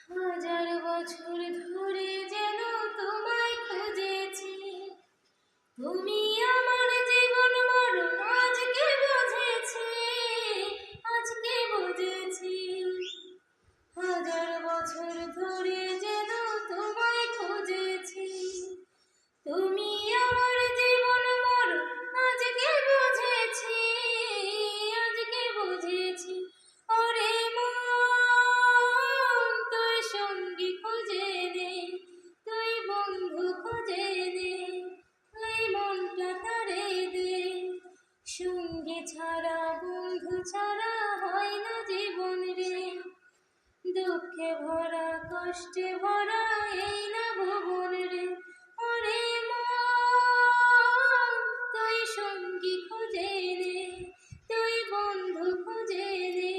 হাজার বছর ধরে যেন তোমায় খুঁজেছি, তুমি আমার জীবন মরণ আজকে বুঝেছি, আজকে বুঝেছি। হাজার বছর ধরে যেন তোমায় খুঁজেছি, তুমি আমার জীবন মরণ আজকে বুঝেছি, আজকে বুঝেছি। ওরে মন তুই সঙ্গী খুঁজে নে, তুই বন্ধু খুঁজে নে, তুই মনটা তারে দে। সঙ্গী ছাড়া বন্ধু ছাড়া হয় না জীবন রে, দুঃখে ভরা কষ্টে ভরা এই না ভুবন রে। ওরে মন তুই সঙ্গী খুঁজে নে, তুই বন্ধু খুঁজে নে,